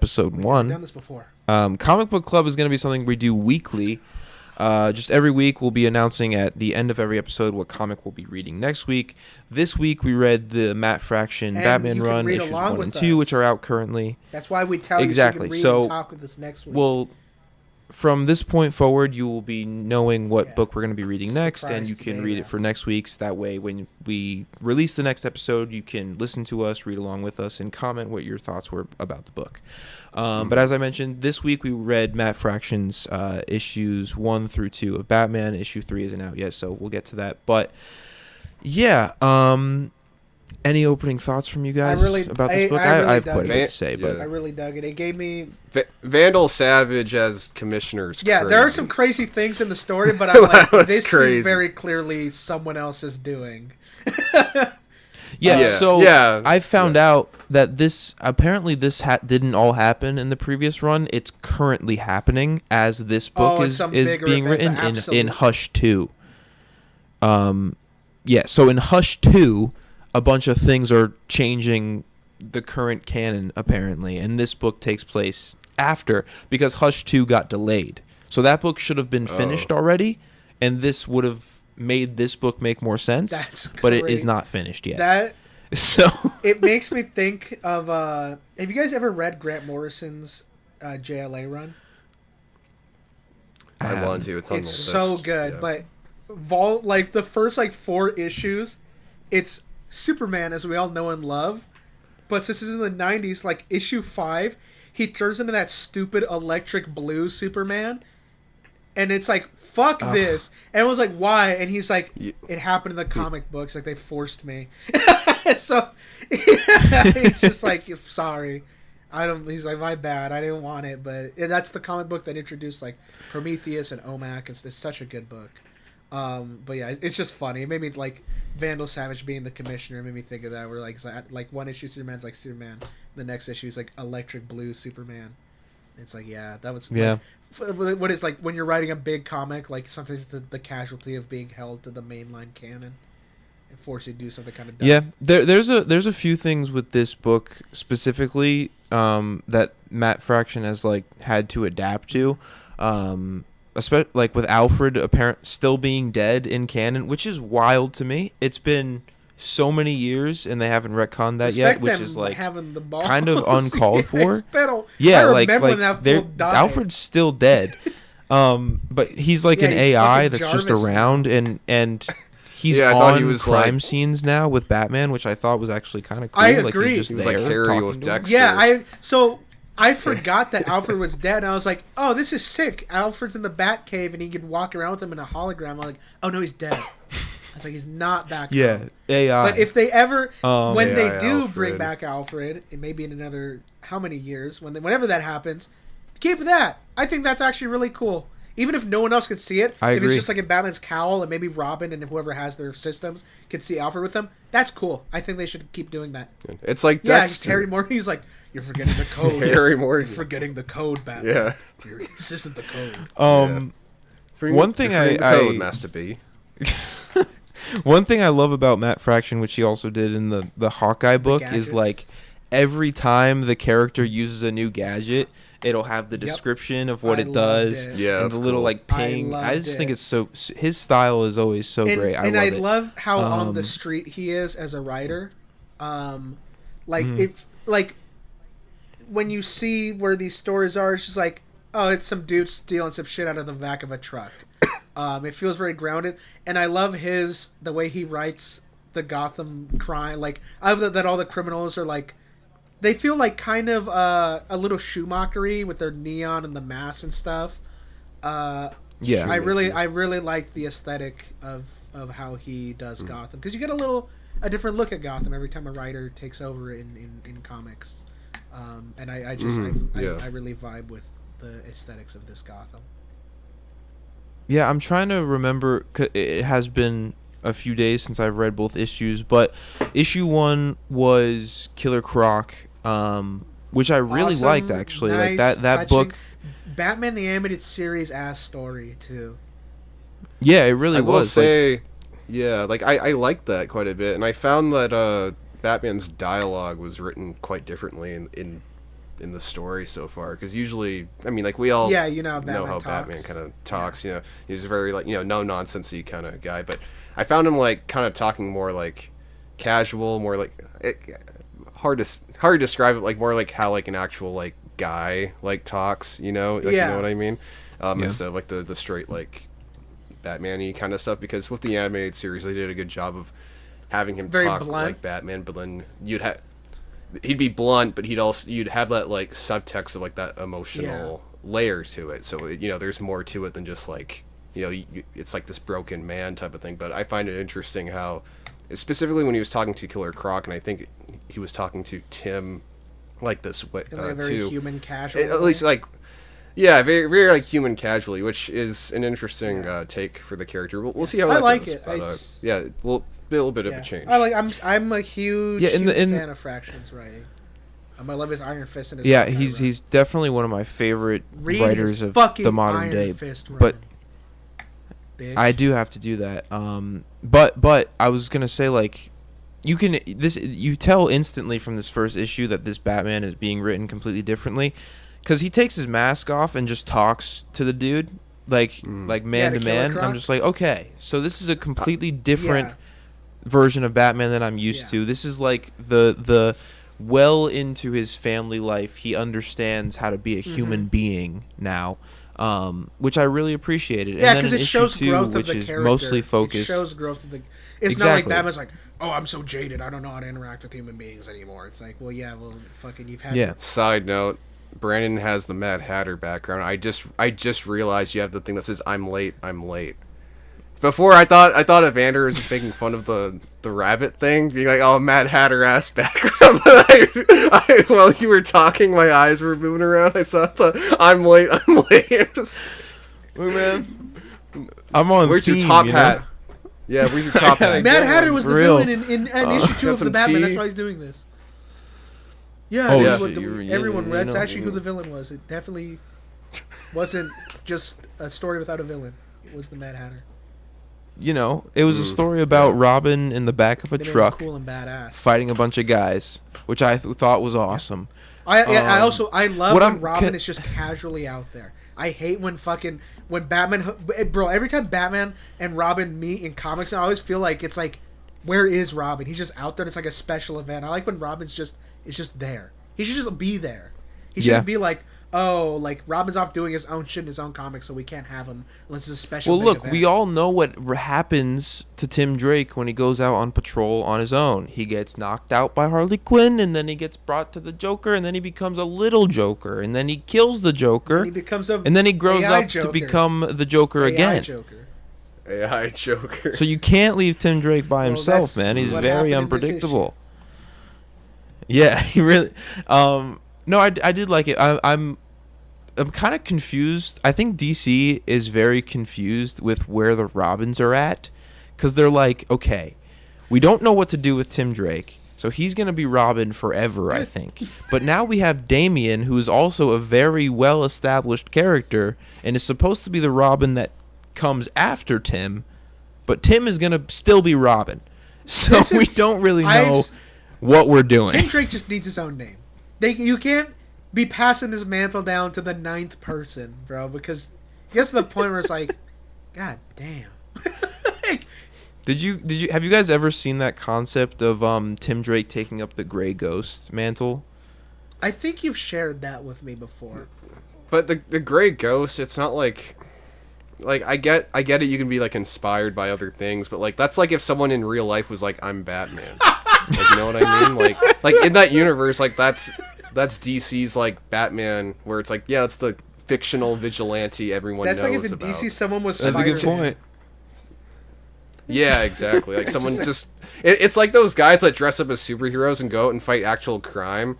episode We've 1. done this before. Comic Book Club is going to be something we do weekly. Just every week we'll be announcing at the end of every episode what comic we'll be reading next week. This week we read the Matt Fraction And Batman you can run, read issues along 1 with and 2, us. which are out currently. That's why we tell Exactly. you so you So can read and talk with us next week. Well, from this point forward, you will be knowing what book we're going to be reading next, and you can read it for next week's. That way, when we release the next episode, you can listen to us, read along with us, and comment what your thoughts were about the book. But as I mentioned, this week we read Matt Fraction's issues 1 through 2 of Batman. Issue 3 isn't out yet, so we'll get to that. But, yeah, any opening thoughts from you guys about this book? I have quite a bit to say, but I really dug it. It gave me Vandal Savage as commissioner's yeah. crazy. There are some crazy things in the story, but I'm like, this crazy. is very clearly someone else's doing. So I found out that this apparently this didn't all happen in the previous run. It's currently happening as this book is being written in Hush 2. So in Hush 2, a bunch of things are changing the current canon apparently, and this book takes place after, because Hush 2 got delayed. So that book should have been finished already, and this would have made this book make more sense. But it is not finished yet. It makes me think of have you guys ever read Grant Morrison's JLA run? I want to. It's on the list. It's so good, but the first 4 issues, it's Superman as we all know and love, but since this is in the 90s, issue 5, he turns into that stupid electric blue Superman, and it's like, fuck this. And I was like, why? And he's like, it happened in the comic books, they forced me. So it's just like, sorry, he's like, my bad, I didn't want it. But that's the comic book that introduced Prometheus and OMAC. It's such a good book. But yeah, it's just funny. It made me Vandal Savage being the commissioner. It made me think of that. Where one issue Superman's like Superman, the next issue is like electric blue Superman. It's like, yeah, that was what is when you're writing a big comic, sometimes the casualty of being held to the mainline canon and force you to do something kind of dumb. Yeah, there's a few things with this book specifically that Matt Fraction has had to adapt to. Especially with Alfred still being dead in canon, which is wild to me. It's been so many years and they haven't retconned that yet, which is kind of uncalled for. Alfred's still dead, but he's an AI that's just around and he's on crime scenes now with Batman, which I thought was actually kind of cool. I agree. He was like Harry with Dexter. Yeah, I forgot that Alfred was dead, and I was like, oh, this is sick. Alfred's in the Batcave, and he can walk around with him in a hologram. I'm like, oh, no, he's dead. I was like, he's not back. Yeah, AI. But if they ever, when they do Alfred. bring back Alfred, it may be in another, how many years, whenever that happens, keep that. I think that's actually really cool. Even if no one else could see it, I agree. It's just in Batman's cowl, and maybe Robin and whoever has their systems can see Alfred with them, that's cool. I think they should keep doing that. It's like Dexter. Dexter. Yeah, Harry Morty's like, you're forgetting the code. Harry Morty. You're forgetting the code, Batman. Yeah. This isn't the code. One thing Master B. One thing I love about Matt Fraction, which he also did in the Hawkeye book, is every time the character uses a new gadget, it'll have the description of what it does. Yeah, and the little ping. I just think it's his style is always so great. I love how on the street he is as a writer. When you see where these stories are, it's just it's some dude stealing some shit out of the back of a truck. It feels very grounded, and I love the way he writes the Gotham crime. I love that all the criminals are they feel kind of a little Schumachery with their neon and the mask and stuff. I really like the aesthetic of how he does Gotham, because you get a different look at Gotham every time a writer takes over in comics. And I really vibe with the aesthetics of this Gotham. Yeah, I'm trying to remember. It has been a few days since I've read both issues, but issue 1 was Killer Croc, which I really liked, actually. Nice, that touching. Book. Batman the Animated Series ass story too. Yeah, it really was. I will say, I liked that quite a bit, and I found that Batman's dialogue was written quite differently in in the story so far, because usually, I mean, like we all you know how talks. Batman kind of talks. You know, he's a very like no nonsensey kind of guy. But I found him like kind of talking more like casual, more like hard to describe it, like more like how like an actual like guy like talks. You know, like, you know what I mean? Instead of like the straight like Batman-y kind of stuff. Because with the animated series, they did a good job of having him Very talk blunt. like Batman, but then he'd be blunt, but you'd have that like subtext of like that emotional layer to it. So there's more to it than just like it's like this broken man type of thing. But I find it interesting how, specifically when he was talking to Killer Croc, and I think he was talking to Tim, like this way In like a very too. human, casual. At least like. Yeah, very, very like human casually, which is an interesting take for the character. We'll see how that like goes. it. But, a little bit of a change. I'm a huge, huge fan of Fraction's writing. I love his Iron Fist and his he's definitely one of my favorite Read writers his of fucking the modern Iron day. Fist But bitch. I do have to do that. But I was gonna say, like, you tell instantly from this first issue that this Batman is being written completely differently, because he takes his mask off and just talks to the dude like man to man. I'm just like, okay, so this is a completely different version of Batman than I'm used to. This is like the well into his family life. He understands how to be a human being now, which I really appreciated. Yeah, and then because in it issue shows 2, growth of which the is character. mostly focused. It shows growth of the. It's Exactly. not like Batman's like, oh, I'm so jaded, I don't know how to interact with human beings anymore. It's like, well, fucking, you've had. Side note. Brandon has the Mad Hatter background. I just realized you have the thing that says I'm late. Before I thought Evander was making fun of the rabbit thing, being like, oh, Mad Hatter ass background. But while you were talking, my eyes were moving around. I saw the I'm late. Just, Look, man, I'm on. Where's theme, your top you hat? know? Yeah, where's your top hat? Mad Hatter was the Real. villain in issue 2 of the some Batman. tea? That's why he's doing this. Yeah, Oh, that's shit, what you everyone read. That's know. actually who the villain was. It definitely wasn't just a story without a villain. It was the Mad Hatter. It was a story about Robin in the back of a They made him truck cool and badass. fighting a bunch of guys, which I thought was awesome. I love what when I'm Robin ca- is just casually out there. I hate when Batman, bro. Every time Batman and Robin meet in comics, I always feel like it's like, where is Robin? He's just out there. And it's like a special event. I like when Robin's just there. He should just be there. He shouldn't be like, oh, like Robin's off doing his own shit in his own comics, so we can't have him unless it's a special. Well, look, event. we all know what happens to Tim Drake when he goes out on patrol on his own. He gets knocked out by Harley Quinn, and then he gets brought to the Joker, and then he becomes a little Joker, and then he kills the Joker, And he becomes a and then he grows AI up to Joker. become the Joker AI again. Joker. AI Joker. So you can't leave Tim Drake by himself, that's man. He's what very happened in this unpredictable. Yeah, he really. No, I did like it. I'm kind of confused. I think DC is very confused with where the Robins are at, because they're like, okay, we don't know what to do with Tim Drake, so he's gonna be Robin forever, I think. But now we have Damian, who is also a very well-established character, and is supposed to be the Robin that comes after Tim, but Tim is gonna still be Robin. So we don't really know what we're doing. Tim Drake just needs his own name. You can't be passing this mantle down to the 9th person, bro, because it gets to the point where it's like, god damn. Like, Have you guys ever seen that concept of Tim Drake taking up the Grey Ghost mantle? I think you've shared that with me before. But the Grey Ghost, it's not like I get it. You can be like inspired by other things, but like that's like if someone in real life was like, I'm Batman. Like, you know what I mean? Like in that universe, like that's DC's like Batman, where it's like, yeah, it's the fictional vigilante everyone That's knows like if in about. DC someone was That's a good Spider-Man. point. Yeah, exactly. Like someone it's like those guys that dress up as superheroes and go out and fight actual crime.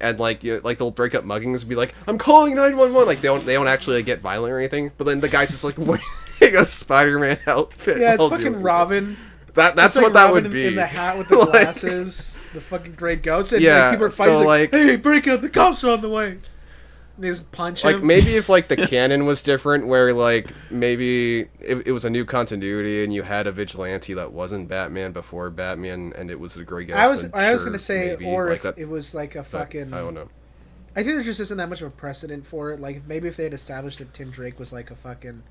And like they'll break up muggings and be like, I'm calling 911. Like they don't actually like, get violent or anything. But then the guy's just like wearing a Spider-Man outfit. Yeah, it's while fucking doing it. Robin. That's It's like what that Robin would be. in the hat with the Like- glasses, the fucking Grey Ghost, and Yeah, people are so, fighting. like- Hey, break it up! The cops are on the way. And they just punch Like him. maybe if like the canon was different, where like maybe it was a new continuity and you had a vigilante that wasn't Batman before Batman, and it was the Grey Ghost. I was then gonna sure, say, maybe, or like if that, it was like a fucking. I don't know. I think there just isn't that much of a precedent for it. Like maybe if they had established that Tim Drake was like a fucking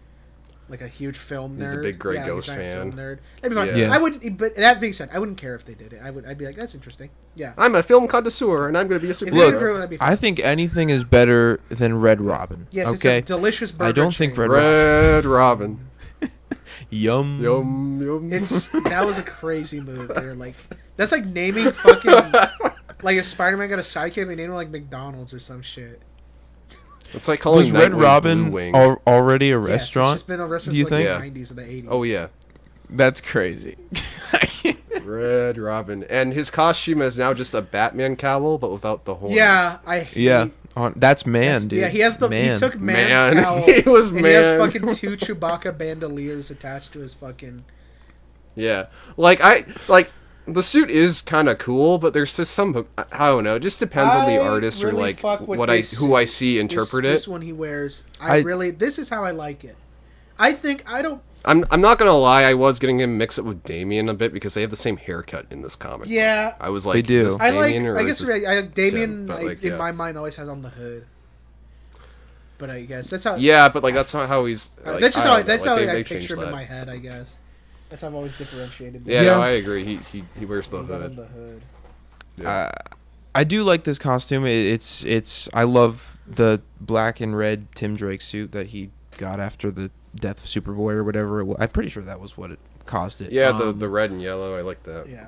like a huge film nerd, He's a big Grey like Ghost a giant fan. film nerd. That'd be fine. Yeah. I wouldn't. But that being said, I wouldn't care if they did it. I'd be like, that's interesting. Yeah. I'm a film connoisseur, and I'm going to be a If they superhero. did it, that'd be fine. I think anything is better than Red Robin. Yes, okay. it's a delicious burger. I don't think chain. Red Robin. Yum. Yum, yum. That was a crazy move. They're like, that's like naming fucking like if Spider-Man got a sidekick, they named him like McDonald's or some shit. It's like calling Was Red Nightwing Robin Blue Wing. already a Yes, restaurant? it's just been a restaurant do you since, like, think? the 90s and the 80s. Oh, yeah. That's crazy. Red Robin. And his costume is now just a Batman cowl, but without the horns. Yeah, I hate Yeah. That's man, dude. Yeah, he has the man. he took man's Man. cowl. He was and he has man. fucking 2 Chewbacca bandoliers attached to his fucking. Yeah. The suit is kind of cool, but there's just some, I don't know, it just depends on the I artist really or like fuck with who this I suit. see interpret This it. one he wears. I- This is how I like it. I think I don't. I'm not gonna lie, I was getting him mixed up with Damien a bit because they have the same haircut in this comic. Yeah, I was like, They do. is this I like. Damien or I is guess this Damien Tim? But, like, in yeah. my mind always has on the hood. But I guess that's how. Yeah, but like that's not how he's. Like, that's just I how. don't know, That's like, how I they've changed picture him in that. my head. I guess. That's how I've always differentiated. Yeah, Yeah. no, I agree. He wears the Love on hood. the hood. Yeah. I do like this costume. It's. I love the black and red Tim Drake suit that he got after the death of Superboy or whatever it was. I'm pretty sure that was what it caused it. Yeah, the red and yellow. I like that. Yeah.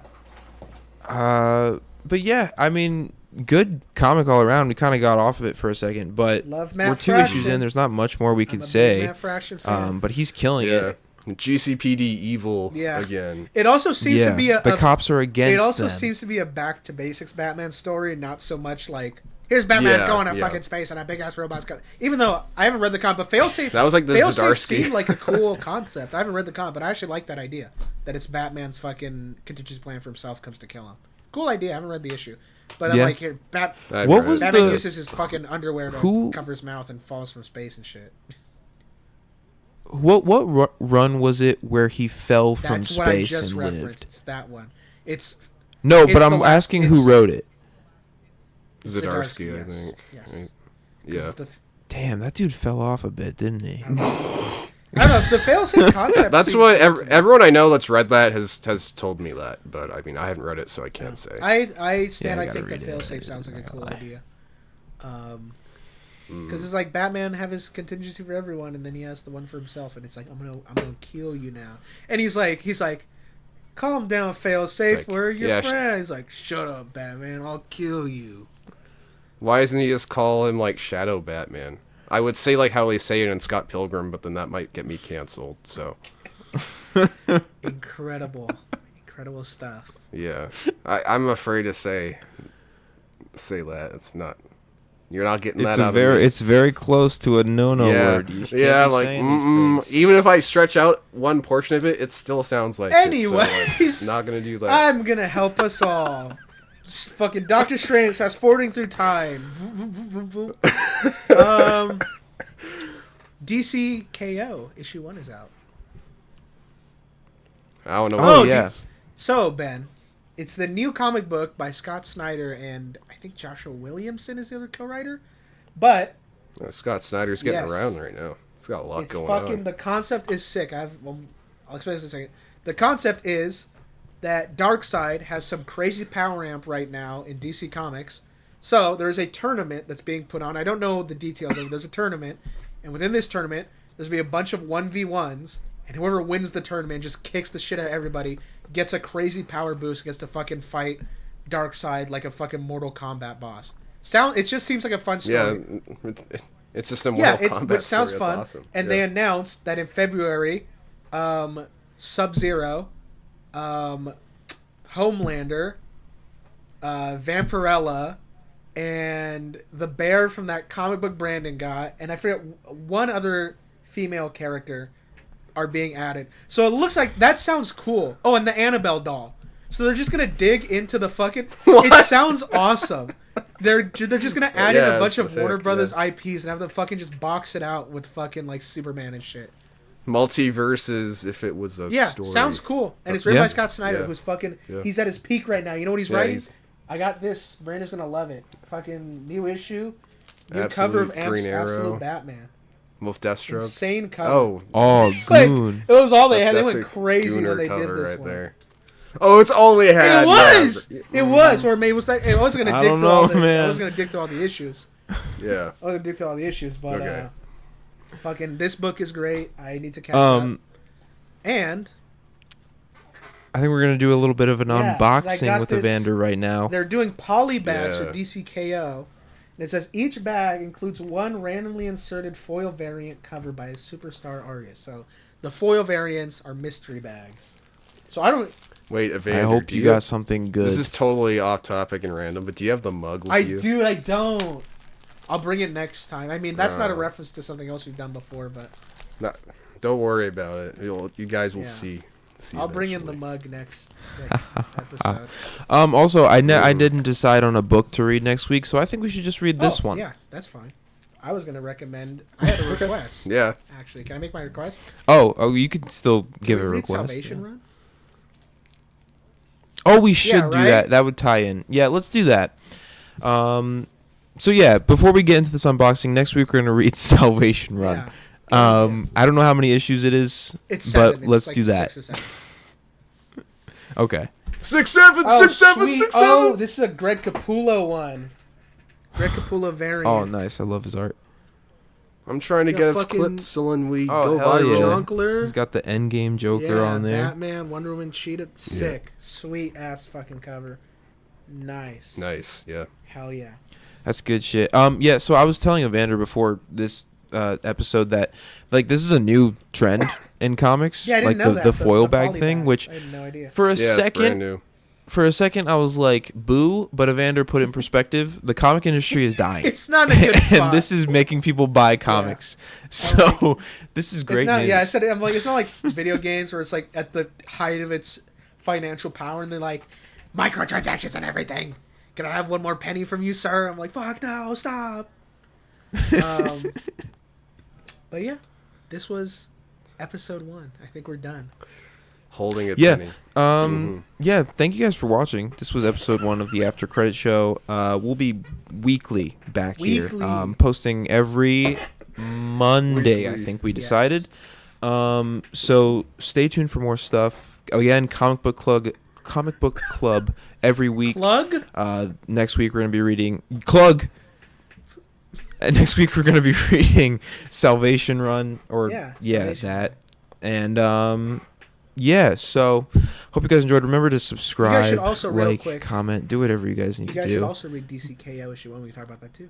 But yeah, I mean, good comic all around. We kind of got off of it for a second, but Love Matt we're 2 Fraction. issues in. There's not much more we I'm could a big say. Matt Fraction fan. But he's killing Yeah. it. GCPD evil Yeah. again. It also seems Yeah, to be the cops are against. It also them. seems to be a back to basics Batman story, and not so much like here's Batman Yeah, going to yeah. fucking space and a big ass robot's coming. Even though I haven't read the comic, but Failsafe That was like the Failsafe Zdarsky. seemed like a cool concept. I haven't read the comic, but I actually like that idea that it's Batman's fucking contingency plan for himself comes to kill him. Cool idea. I haven't read the issue, but Yeah. I'm like here, I've What read was it. Batman the- uses his fucking underwear to Who- cover his mouth and falls from space and shit. What run was it where he fell from That's what I space just and referenced. lived? It's that one. It's No, it's but the I'm last- asking it's- who wrote it. Zdarsky, I yes. think. Yes. Right? 'Cause Yeah. it's the Damn, that dude fell off a bit, didn't he? I don't know. The failsafe concept. That's seems- what everyone I know that's read that has told me that, but I mean I haven't read it, so I can't say. I stand. I I gotta think the read it. failsafe sounds like a cool lie. idea. Because it's like Batman have his contingency for everyone, and then he has the one for himself, and it's like I'm gonna kill you now. And he's like, calm down, failsafe. Like, We're your yeah, friend. He's like, shut up, Batman. I'll kill you. Why doesn't he just call him like Shadow Batman? I would say like how they say it in Scott Pilgrim, but then that might get me canceled. So Incredible stuff. yeah, I'm afraid to say that it's not. You're not getting that out of me. It's very close to a no-no word. You can't Yeah, be like saying these things. even if I stretch out one portion of it, it still sounds like it, so, Anyways, not gonna do that. I'm gonna help us all. Just fucking Doctor Strange starts forwarding through time. DC KO issue 1 is out. I don't know. Oh, what it yeah. is. So Ben, it's the new comic book by Scott Snyder and I think Joshua Williamson is the other co-writer. But Scott Snyder's getting Yes. around right now. He's got a lot it's going fucking on. the concept is sick. I'll explain this in a second. The concept is that Darkseid has some crazy power amp right now in DC Comics. So there's a tournament that's being put on. I don't know the details of it. There's a tournament, and within this tournament, there's gonna be a bunch of 1v1s, and whoever wins the tournament just kicks the shit out of everybody, gets a crazy power boost, gets to fucking fight Darkseid like a fucking Mortal Kombat boss. It just seems like a fun story. Yeah, it's just a Mortal Kombat but it sounds story. fun. That's awesome. And Yeah. they announced that in February, Sub-Zero, Homelander, Vampirella, and the bear from that comic book Brandon got, and I forget one other female character are being added. So it looks like that sounds cool. Oh, and the Annabelle doll. So they're just gonna dig into the fucking. It sounds awesome. They're just gonna add in Yeah, a bunch it's of Warner sick, Brothers yeah. IPs and have them fucking just box it out with fucking like Superman and shit. Multiverses, if it was a Yeah, story. sounds cool. And it's written Yeah. by Scott Snyder, Yeah. who's fucking. Yeah. He's at his peak right now. You know what he's Yeah, writing? he's- I got this. Brandon's gonna love it. Fucking new issue. New cover of Green Arrow. Absolute Batman. Wolf Deathstroke. Insane cover. Oh, Like, Goon. it was all they had. They that's went a crazy when Gooner they did cover this right one. there. Oh, it's only had. It was. Yeah. It was. Or maybe it was like I wasn't gonna I dig don't through all know, the. man. I was gonna dig through all the issues. Yeah. I was gonna dig through all the issues, but Okay. fucking this book is great. I need to catch up. And I think we're gonna do a little bit of an Yeah, 'cause I unboxing got with this- Evander right now. they're doing poly bags Yeah. for DCKO. And it says each bag includes one randomly inserted foil variant cover by a superstar artist. So the foil variants are mystery bags. So I don't. Wait, Evander. I hope do you got something good. This is totally off topic and random, but do you have the mug with you? Dude, I don't. I'll bring it next time. I mean, that's not a Oh. reference to something else we've done before, but No, don't worry about it. You guys will Yeah. see. I'll bring in the eventually. mug next episode. Also, I Ooh. didn't decide on a book to read next week, so I think we should just read this one. Yeah, that's fine. I was gonna recommend. I had a request. Yeah. Actually, can I make my request? Oh, you could still give Can a we read request. Salvation yeah. Run. Oh, we should Yeah, do right? that. That would tie in. Yeah, let's do that. So yeah, before we get into this unboxing, next week we're gonna read Salvation Run. Yeah. I don't know how many issues it is, It's but 7. It's let's like do that. 6 or 7. Okay. 6 7 Oh, 6 7 sweet. 6 Oh, 7. this is a Greg Capullo one. Greg Capullo variant. Oh, nice. I love his art. I'm trying to Yeah, get us fucking- clipped so when we Oh, go hell viral. yeah. Jonkler. He's got the Endgame Joker Yeah, on there. Batman, Wonder Woman, Cheetah. Sick. Sweet ass fucking cover. Nice. Nice, yeah. Hell yeah. That's good shit. Yeah, so I was telling Evander before this episode that like this is a new trend in comics, Yeah, I didn't like know the that. foil bag poly thing, bag. which I had no idea. for a Yeah, it's brand second new. I was like boo, but Evander put it in perspective. The comic industry is dying. It's not a good spot. And this is making people buy comics. So this is great It's not, news. yeah, I said it, I'm like, it's not like video games where it's like at the height of its financial power and they're like, microtransactions and everything. Can I have one more penny from you, sir? I'm like, fuck no, stop. But yeah, this was episode 1. I think we're done. Holding it Yeah. penny. Yeah, thank you guys for watching. This was episode 1 of the After Credit Show. We'll be weekly back Weekly. here. Posting every Monday, I Weekly. think we Yes. decided. So stay tuned for more stuff. Again, Comic Book Club every week. Plug? Next week we're going to be reading next week we're going to be reading Salvation Run Salvation that. And yeah, so hope you guys enjoyed. Remember to subscribe, should also, real like, quick, comment, do whatever you guys need You to guys do. should also read DCKO issue 1. We can talk about that too.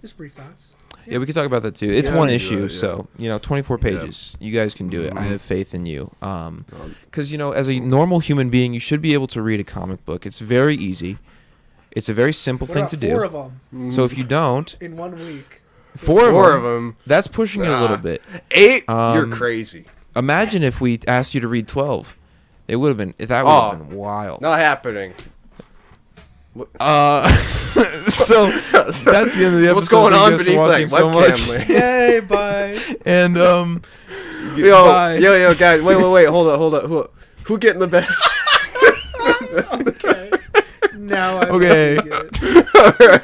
Just brief thoughts. Yeah, we can talk about that too. It's Yeah, one we can issue, do it, yeah. so 24 pages. You guys can do it. I Mhm. have faith in you. Because as a normal human being, you should be able to read a comic book. It's very easy. It's a very simple What thing about to 4 do. of them So if you don't, in 1 week? four of them. that's pushing it a little Ah. bit. 8? You're Um, crazy. Imagine if we asked you to read 12. It would have been that would have been wild. Not happening. So that's the end of the episode. What's going Thank on you guys for beneath watching that so much. webcam? Lee? Yay, bye. And bye. Yo, guys, wait, hold up. Who getting the best? Okay. Now I'm Okay. getting it. All right.